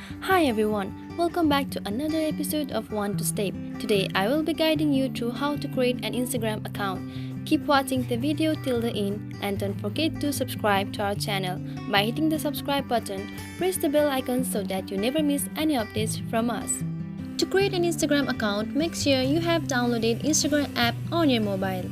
Hi everyone, welcome back to another episode of One to Step. Today I will be guiding you through how to create an Instagram account. Keep watching the video till the end and don't forget to subscribe to our channel. By hitting the subscribe button, press the bell icon so that you never miss any updates from us. To create an Instagram account, make sure you have downloaded Instagram app on your mobile.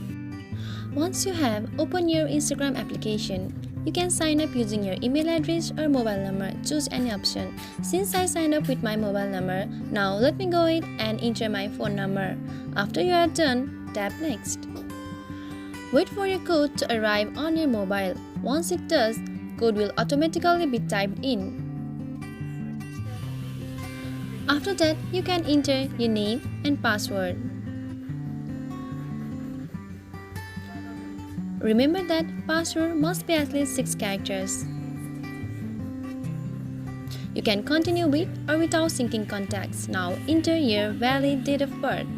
Once you have, open your Instagram application. You can sign up using your email address or mobile number. Choose any option. Since I signed up with my mobile number, now let me go ahead and enter my phone number. After you are done, tap Next. Wait for your code to arrive on your mobile. Once it does, code will automatically be typed in. After that, you can enter your name and password. Remember that password must be at least 6 characters. You can continue with or without syncing contacts. Now enter your valid date of birth.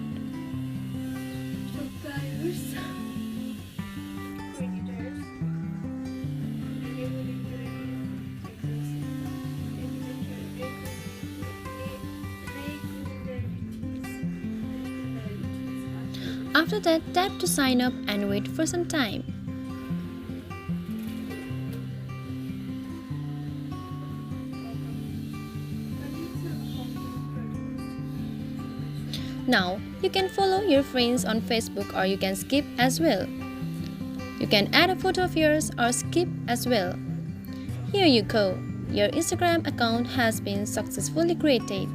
After that, tap to sign up and wait for some time. Now, you can follow your friends on Facebook or you can skip as well. You can add a photo of yours or skip as well. Here you go. Your Instagram account has been successfully created.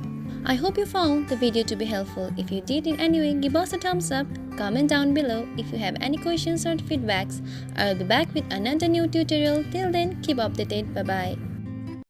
I hope you found the video to be helpful. If you did in any way, give us a thumbs up, comment down below. If you have any questions or feedbacks, I'll be back with another new tutorial. Till then, keep updated. Bye bye.